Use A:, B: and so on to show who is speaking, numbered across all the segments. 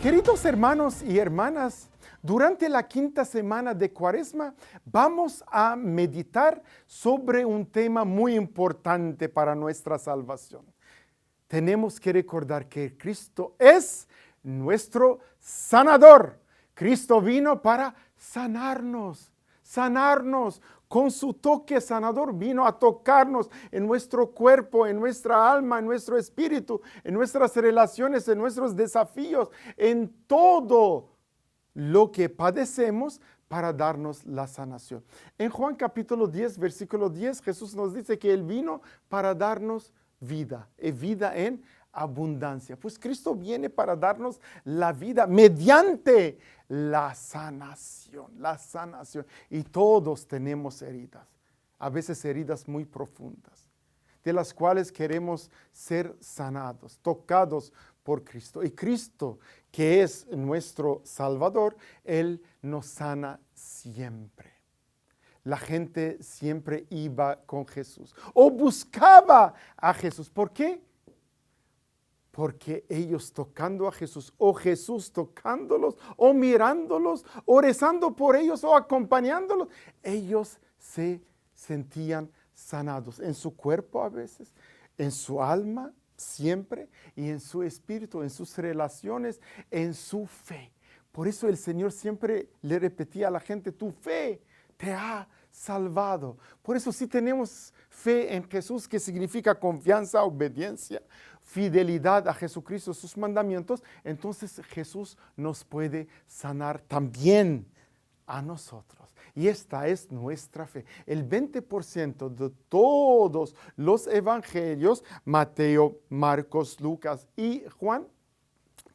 A: Queridos hermanos y hermanas, durante la quinta semana de Cuaresma vamos a meditar sobre un tema muy importante para nuestra salvación. Tenemos que recordar que Cristo es nuestro sanador. Cristo vino para sanarnos. Con su toque sanador vino a tocarnos en nuestro cuerpo, en nuestra alma, en nuestro espíritu, en nuestras relaciones, en nuestros desafíos, en todo lo que padecemos para darnos la sanación. En Juan capítulo 10, versículo 10, Jesús nos dice que Él vino para darnos vida, y vida en abundancia. Pues Cristo viene para darnos la vida mediante la sanación. Y todos tenemos heridas, a veces heridas muy profundas, de las cuales queremos ser sanados, tocados por Cristo. Y Cristo, que es nuestro Salvador, Él nos sana siempre. La gente siempre iba con Jesús o buscaba a Jesús. ¿Por qué? Porque ellos tocando a Jesús, o Jesús tocándolos, o mirándolos, o rezando por ellos, o acompañándolos, ellos se sentían sanados en su cuerpo a veces, en su alma siempre, y en su espíritu, en sus relaciones, en su fe. Por eso el Señor siempre le repetía a la gente: tu fe te ha salvado. Por eso si tenemos fe en Jesús, que significa confianza, obediencia, fidelidad a Jesucristo, sus mandamientos, entonces Jesús nos puede sanar también a nosotros. Y esta es nuestra fe. El 20% de todos los evangelios, Mateo, Marcos, Lucas y Juan,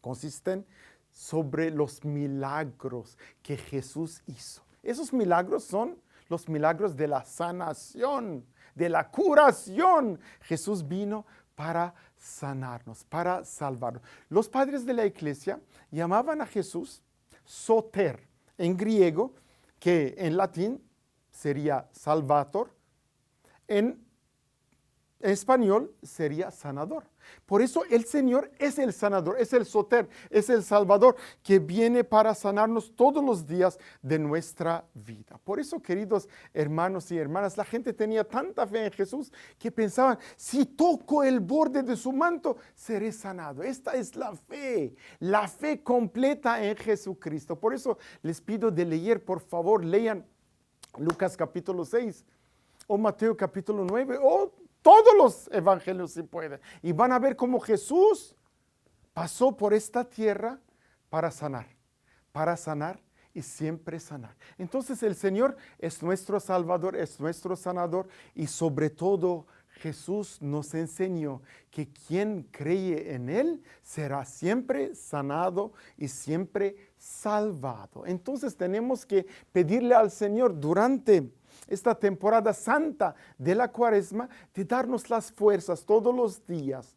A: consisten sobre los milagros que Jesús hizo. Esos milagros son los milagros de la sanación, de la curación. Jesús vino para sanarnos, para salvarnos. Los padres de la iglesia llamaban a Jesús Soter, en griego, que en latín sería Salvator, en español sería sanador. Por eso el Señor es el sanador, es el Soter, es el Salvador, que viene para sanarnos todos los días de nuestra vida. Por eso, queridos hermanos y hermanas, la gente tenía tanta fe en Jesús que pensaban: si toco el borde de su manto, seré sanado. Esta es la fe completa en Jesucristo. Por eso les pido de leer, por favor, lean Lucas capítulo 6 o Mateo capítulo 9 o todos los evangelios si pueden, y van a ver cómo Jesús pasó por esta tierra para sanar y siempre sanar. Entonces el Señor es nuestro Salvador, es nuestro sanador, y sobre todo Jesús nos enseñó que quien cree en Él será siempre sanado y siempre salvado. Entonces tenemos que pedirle al Señor durante esta temporada santa de la Cuaresma de darnos las fuerzas todos los días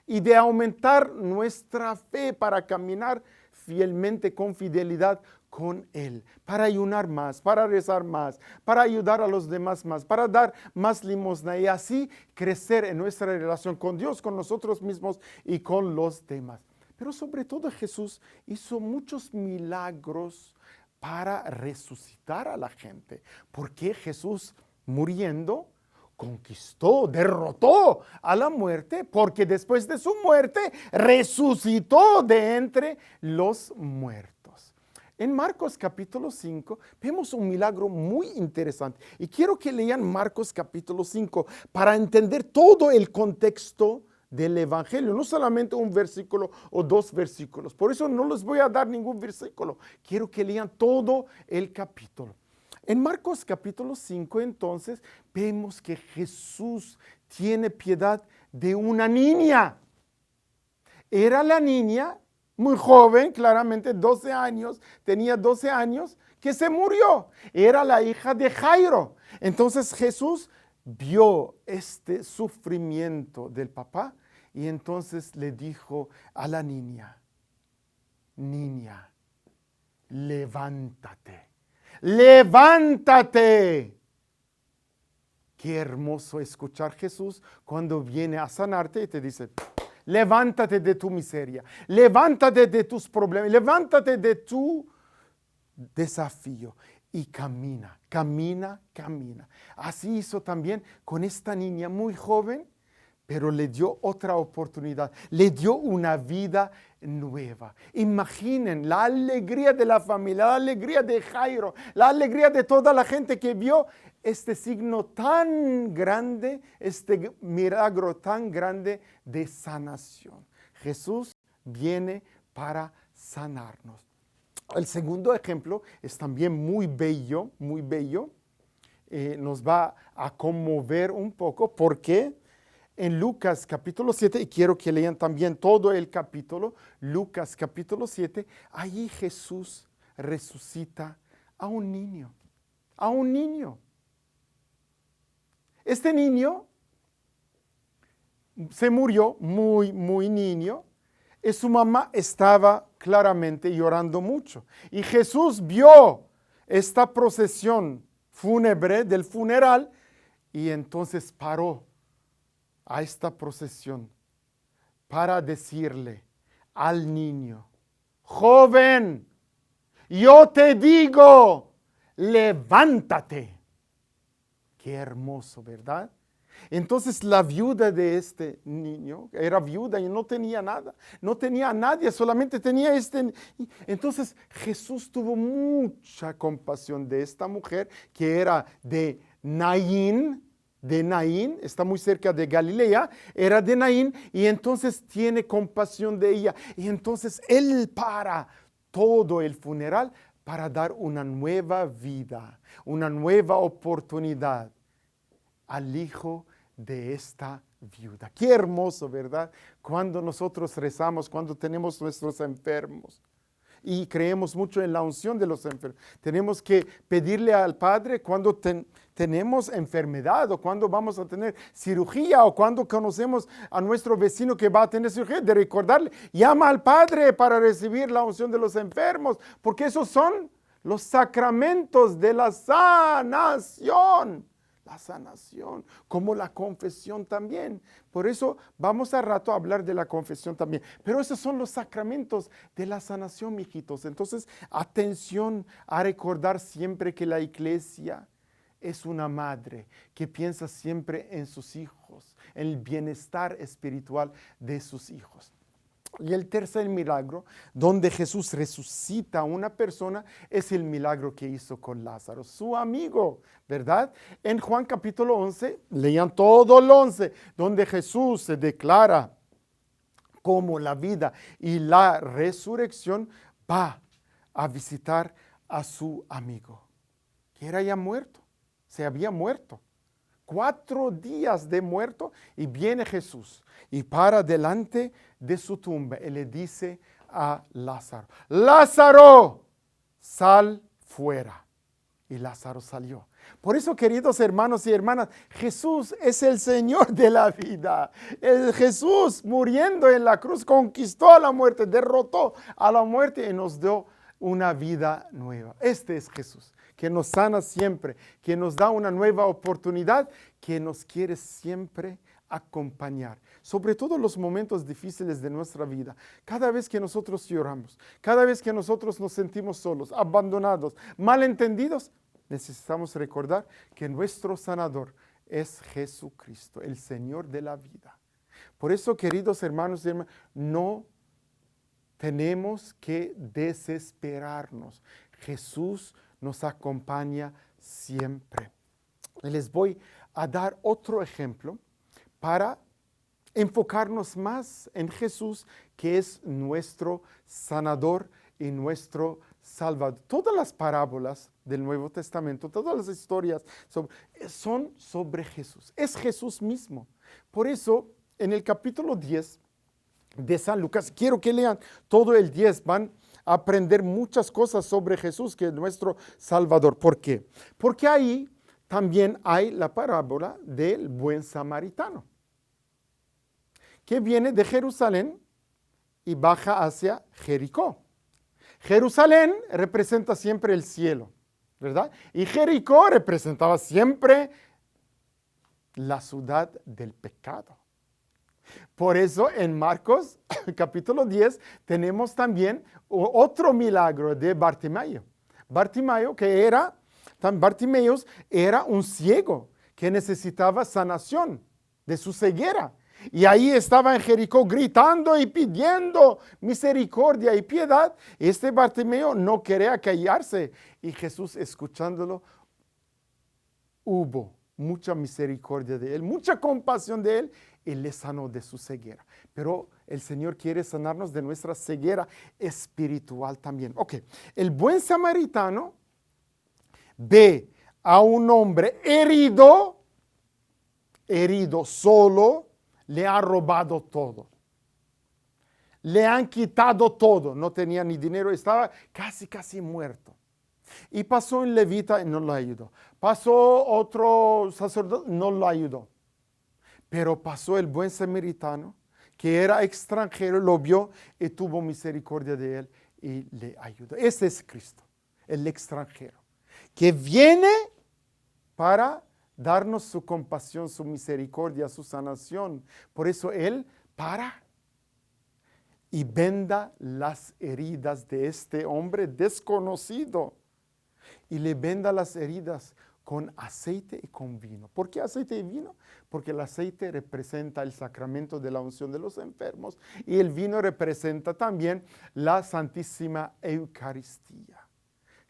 A: y de aumentar nuestra fe para caminar fielmente, con fidelidad con Él, para ayunar más, para rezar más, para ayudar a los demás más, para dar más limosna y así crecer en nuestra relación con Dios, con nosotros mismos y con los demás. Pero sobre todo Jesús hizo muchos milagros para resucitar a la gente, porque Jesús, muriendo, conquistó, derrotó a la muerte, porque después de su muerte resucitó de entre los muertos. En Marcos capítulo 5 vemos un milagro muy interesante, y quiero que lean Marcos capítulo 5 para entender todo el contexto del evangelio, no solamente un versículo o dos versículos. Por eso no les voy a dar ningún versículo, quiero que lean todo el capítulo. En Marcos capítulo 5 entonces vemos que Jesús tiene piedad de una niña. Era la niña muy joven, claramente 12 años, tenía 12 años, que se murió. Era la hija de Jairo. Entonces Jesús vio este sufrimiento del papá y entonces le dijo a la niña: niña, levántate, levántate. Qué hermoso escuchar Jesús cuando viene a sanarte y te dice: Levántate de tu miseria, levántate de tus problemas, levántate de tu desafío y camina, camina, camina. Así hizo también con esta niña muy joven, pero le dio otra oportunidad, le dio una vida nueva. Imaginen la alegría de la familia, la alegría de Jairo, la alegría de toda la gente que vio este signo tan grande, este milagro tan grande de sanación. Jesús viene para sanarnos. El segundo ejemplo es también muy bello, muy bello. Nos va a conmover un poco porque en Lucas capítulo 7, y quiero que lean también todo el capítulo, Lucas capítulo 7, allí Jesús resucita a un niño, a un niño. Este niño se murió muy niño y su mamá estaba claramente llorando mucho. Y Jesús vio esta procesión fúnebre del funeral y entonces paró a esta procesión para decirle al niño: joven, yo te digo, levántate. Qué hermoso, ¿verdad? Entonces la viuda de este niño, era viuda y no tenía nada, no tenía a nadie, solamente tenía este. Entonces Jesús tuvo mucha compasión de esta mujer que era de Naín, está muy cerca de Galilea, era de Naín, y entonces tiene compasión de ella. Y entonces él para todo el funeral para dar una nueva vida, una nueva oportunidad al hijo de esta viuda. Qué hermoso, ¿verdad? Cuando nosotros rezamos, cuando tenemos nuestros enfermos y creemos mucho en la unción de los enfermos, tenemos que pedirle al Padre cuando tenemos enfermedad o cuando vamos a tener cirugía o cuando conocemos a nuestro vecino que va a tener cirugía, de recordarle, llama al Padre para recibir la unción de los enfermos, porque esos son los sacramentos de la sanación. La sanación, como la confesión también. Por eso vamos a rato a hablar de la confesión también. Pero esos son los sacramentos de la sanación, mijitos. Entonces, atención a recordar siempre que la iglesia es una madre que piensa siempre en sus hijos, en el bienestar espiritual de sus hijos. Y el tercer milagro, donde Jesús resucita a una persona, es el milagro que hizo con Lázaro, su amigo, ¿verdad? En Juan capítulo 11, lean todo el 11, donde Jesús se declara como la vida y la resurrección, va a visitar a su amigo, que era ya muerto, se había muerto. 4 días de muerto, y viene Jesús y para delante de su tumba y le dice a Lázaro: Lázaro, sal fuera. Y Lázaro salió. Por eso, queridos hermanos y hermanas, Jesús es el Señor de la vida. Jesús, muriendo en la cruz, conquistó a la muerte, derrotó a la muerte y nos dio una vida nueva. Este es Jesús, que nos sana siempre, que nos da una nueva oportunidad, que nos quiere siempre acompañar, sobre todo los momentos difíciles de nuestra vida. Cada vez que nosotros lloramos, cada vez que nosotros nos sentimos solos, abandonados, malentendidos, necesitamos recordar que nuestro sanador es Jesucristo, el Señor de la vida. Por eso, queridos hermanos y hermanas, no tenemos que desesperarnos. Jesús nos acompaña siempre. Les voy a dar otro ejemplo para enfocarnos más en Jesús, que es nuestro sanador y nuestro salvador. Todas las parábolas del Nuevo Testamento, todas las historias son sobre Jesús. Es Jesús mismo. Por eso, en el capítulo 10 de San Lucas, quiero que lean todo el 10, van a aprender muchas cosas sobre Jesús, que es nuestro Salvador. ¿Por qué? Porque ahí también hay la parábola del buen samaritano, que viene de Jerusalén y baja hacia Jericó. Jerusalén representa siempre el cielo, ¿verdad? Y Jericó representaba siempre la ciudad del pecado. Por eso en Marcos capítulo 10 tenemos también otro milagro de Bartimeo. Bartimeos era un ciego que necesitaba sanación de su ceguera. Y ahí estaba en Jericó gritando y pidiendo misericordia y piedad. Este Bartimeo no quería callarse. Y Jesús, escuchándolo, hubo mucha misericordia de él, mucha compasión de él, y le sanó de su ceguera. Pero el Señor quiere sanarnos de nuestra ceguera espiritual también. Ok, el buen samaritano ve a un hombre herido solo, le ha robado todo. Le han quitado todo, no tenía ni dinero, estaba casi muerto. Y pasó un levita y no lo ayudó. Pasó otro sacerdote, no lo ayudó. Pero pasó el buen samaritano, que era extranjero, lo vio y tuvo misericordia de él y le ayudó. Ese es Cristo, el extranjero, que viene para darnos su compasión, su misericordia, su sanación. Por eso Él para y venda las heridas de este hombre desconocido. Y le venda las heridas con aceite y con vino. ¿Por qué aceite y vino? Porque el aceite representa el sacramento de la unción de los enfermos y el vino representa también la Santísima Eucaristía.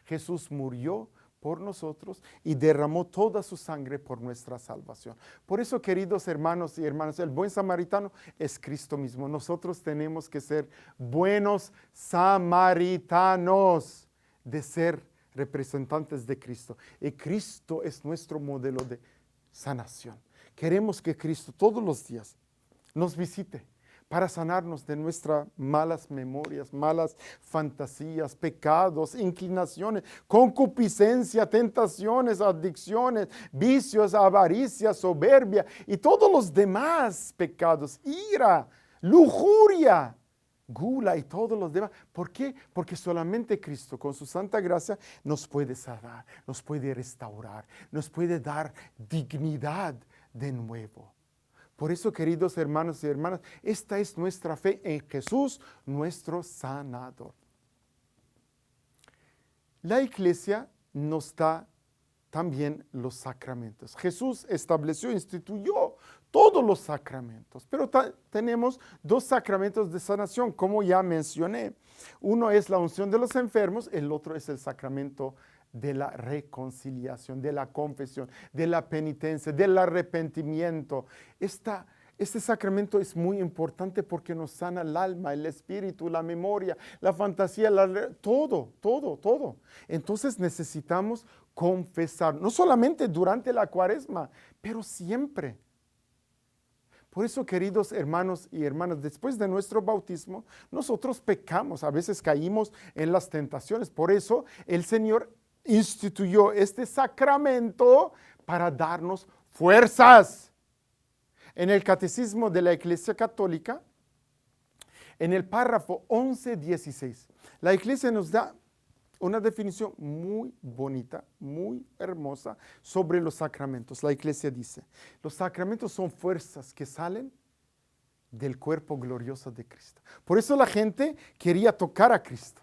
A: Jesús murió por nosotros y derramó toda su sangre por nuestra salvación. Por eso, queridos hermanos y hermanas, el buen samaritano es Cristo mismo. Nosotros tenemos que ser buenos samaritanos, de ser representantes de Cristo. Y Cristo es nuestro modelo de sanación. Queremos que Cristo todos los días nos visite para sanarnos de nuestras malas memorias, malas fantasías, pecados, inclinaciones, concupiscencia, tentaciones, adicciones, vicios, avaricia, soberbia y todos los demás pecados, ira, lujuria, gula y todos los demás. ¿Por qué? Porque solamente Cristo con su santa gracia nos puede sanar, nos puede restaurar, nos puede dar dignidad de nuevo. Por eso, queridos hermanos y hermanas, esta es nuestra fe en Jesús, nuestro sanador. La Iglesia nos da también los sacramentos. Jesús estableció, instituyó todos los sacramentos, pero tenemos dos sacramentos de sanación, como ya mencioné. Uno es la unción de los enfermos, el otro es el sacramento de la reconciliación, de la confesión, de la penitencia, del arrepentimiento. Este sacramento es muy importante porque nos sana el alma, el espíritu, la memoria, la fantasía, todo. Entonces necesitamos confesar, no solamente durante la Cuaresma, pero siempre. Por eso, queridos hermanos y hermanas, después de nuestro bautismo, nosotros pecamos, a veces caímos en las tentaciones. Por eso el Señor instituyó este sacramento para darnos fuerzas. En el Catecismo de la Iglesia Católica, en el párrafo 11:16, la Iglesia nos da una definición muy bonita, muy hermosa sobre los sacramentos. La Iglesia dice, los sacramentos son fuerzas que salen del cuerpo glorioso de Cristo. Por eso la gente quería tocar a Cristo.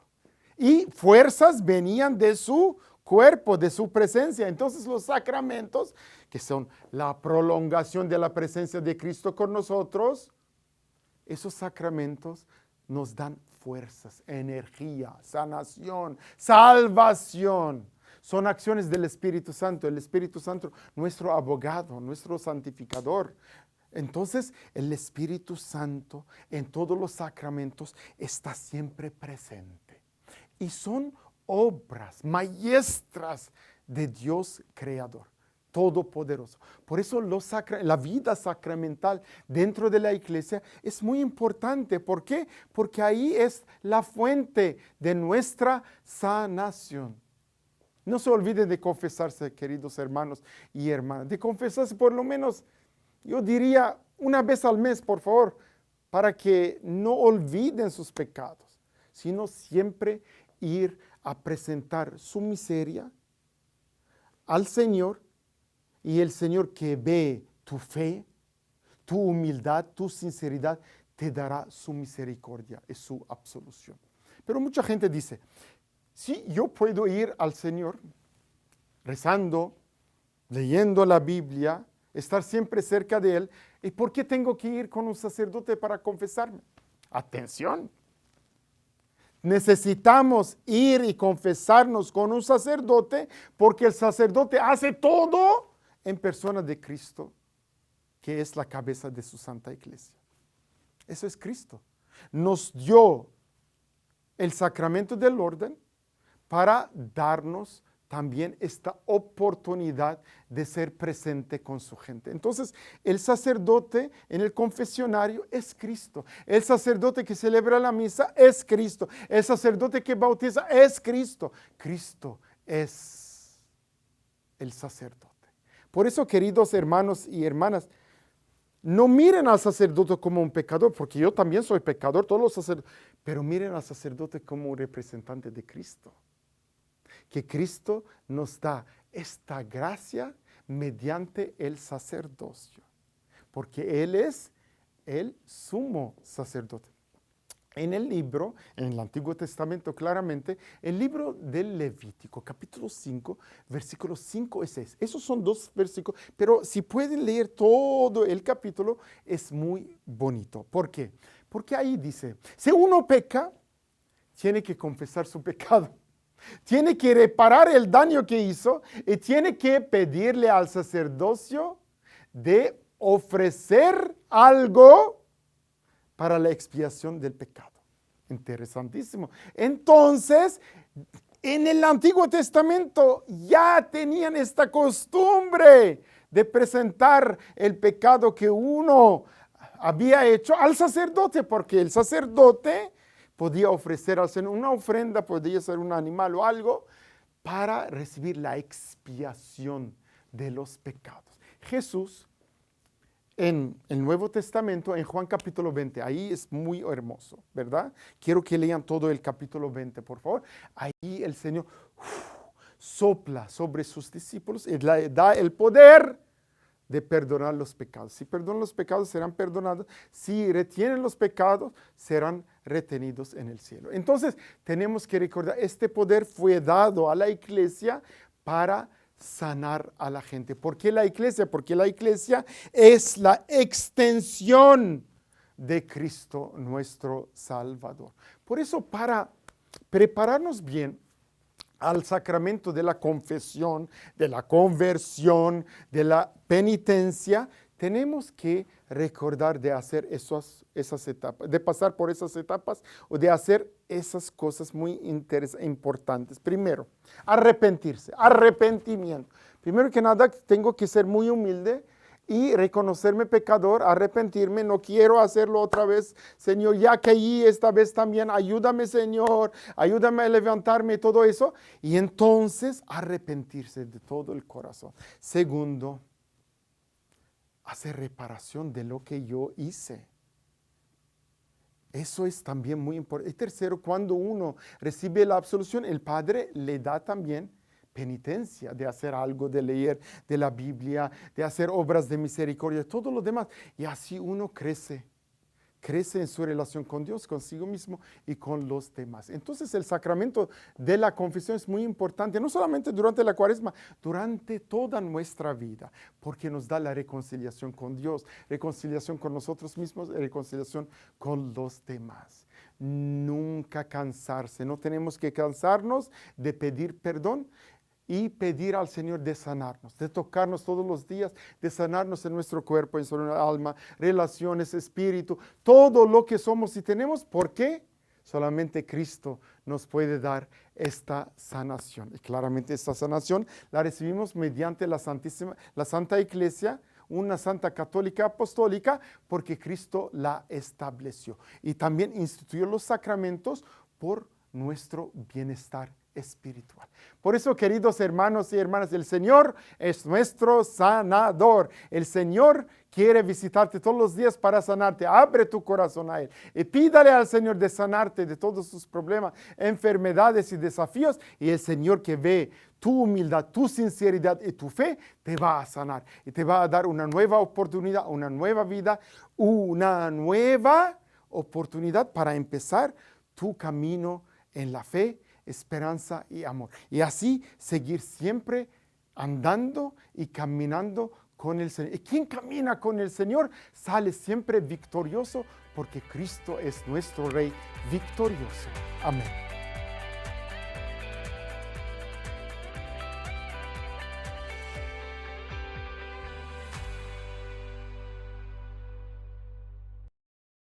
A: Y fuerzas venían de su cuerpo, de su presencia. Entonces los sacramentos, que son la prolongación de la presencia de Cristo con nosotros, esos sacramentos nos dan fuerzas, energía, sanación, salvación. Son acciones del Espíritu Santo. El Espíritu Santo, nuestro abogado, nuestro santificador. Entonces, el Espíritu Santo en todos los sacramentos está siempre presente. Y son obras maestras de Dios Creador, Todopoderoso. Por eso la vida sacramental dentro de la Iglesia es muy importante. ¿Por qué? Porque ahí es la fuente de nuestra sanación. No se olviden de confesarse, queridos hermanos y hermanas, de confesarse por lo menos, yo diría, una vez al mes, por favor, para que no olviden sus pecados, sino siempre ir a presentar su miseria al Señor, y el Señor, que ve tu fe, tu humildad, tu sinceridad, te dará su misericordia y su absolución. Pero mucha gente dice, sí, yo puedo ir al Señor rezando, leyendo la Biblia, estar siempre cerca de Él, ¿y por qué tengo que ir con un sacerdote para confesarme? Atención. Necesitamos ir y confesarnos con un sacerdote porque el sacerdote hace todo en persona de Cristo, que es la cabeza de su Santa Iglesia. Eso es Cristo. Nos dio el sacramento del orden para darnos también esta oportunidad de ser presente con su gente. Entonces, el sacerdote en el confesionario es Cristo. El sacerdote que celebra la misa es Cristo. El sacerdote que bautiza es Cristo. Cristo es el sacerdote. Por eso, queridos hermanos y hermanas, no miren al sacerdote como un pecador, porque yo también soy pecador, todos los sacerdotes, pero miren al sacerdote como un representante de Cristo. Que Cristo nos da esta gracia mediante el sacerdocio, porque Él es el sumo sacerdote. En el libro, en el Antiguo Testamento claramente, el libro del Levítico, capítulo 5, versículos 5 y 6. Esos son dos versículos, pero si pueden leer todo el capítulo, es muy bonito. ¿Por qué? Porque ahí dice, si uno peca, tiene que confesar su pecado. Tiene que reparar el daño que hizo y tiene que pedirle al sacerdocio de ofrecer algo para la expiación del pecado. Interesantísimo. Entonces, en el Antiguo Testamento ya tenían esta costumbre de presentar el pecado que uno había hecho al sacerdote, porque el sacerdote podía ofrecer al Señor una ofrenda, podía ser un animal o algo, para recibir la expiación de los pecados. Jesús, en el Nuevo Testamento, en Juan capítulo 20, ahí es muy hermoso, ¿verdad? Quiero que lean todo el capítulo 20, por favor. Ahí el Señor sopla sobre sus discípulos y le da el poder de perdonar los pecados. Si perdonan los pecados, serán perdonados. Si retienen los pecados, serán retenidos en el cielo. Entonces, tenemos que recordar, este poder fue dado a la iglesia para sanar a la gente. ¿Por qué la iglesia? Porque la iglesia es la extensión de Cristo, nuestro Salvador. Por eso, para prepararnos bien al sacramento de la confesión, de la conversión, de la penitencia, tenemos que recordar de hacer esas etapas, de pasar por esas etapas o de hacer esas cosas muy importantes. Primero, arrepentirse, arrepentimiento. Primero que nada, tengo que ser muy humilde y reconocerme pecador, arrepentirme, no quiero hacerlo otra vez. Señor, ya caí esta vez también, ayúdame Señor, ayúdame a levantarme, todo eso. Y entonces arrepentirse de todo el corazón. Segundo, hacer reparación de lo que yo hice. Eso es también muy importante. Y tercero, cuando uno recibe la absolución, el Padre le da también penitencia, de hacer algo, de leer de la Biblia, de hacer obras de misericordia, todo lo demás. Y así uno crece en su relación con Dios, consigo mismo y con los demás. Entonces el sacramento de la confesión es muy importante, no solamente durante la Cuaresma, durante toda nuestra vida, porque nos da la reconciliación con Dios, reconciliación con nosotros mismos, reconciliación con los demás. Nunca cansarse, no tenemos que cansarnos de pedir perdón y pedir al Señor de sanarnos, de tocarnos todos los días, de sanarnos en nuestro cuerpo, en nuestra alma, relaciones, espíritu, todo lo que somos y tenemos. ¿Por qué? Solamente Cristo nos puede dar esta sanación. Y claramente esta sanación la recibimos mediante la Santa Iglesia, una Santa Católica Apostólica, porque Cristo la estableció. Y también instituyó los sacramentos por nuestro bienestar espiritual. Por eso, queridos hermanos y hermanas, el Señor es nuestro sanador. El Señor quiere visitarte todos los días para sanarte. Abre tu corazón a Él y pídale al Señor de sanarte de todos tus problemas, enfermedades y desafíos. Y el Señor, que ve tu humildad, tu sinceridad y tu fe, te va a sanar y te va a dar una nueva oportunidad, una nueva vida, una nueva oportunidad para empezar tu camino en la fe, esperanza y amor. Y así seguir siempre andando y caminando con el Señor. Y quien camina con el Señor sale siempre victorioso, porque Cristo es nuestro Rey victorioso. Amén.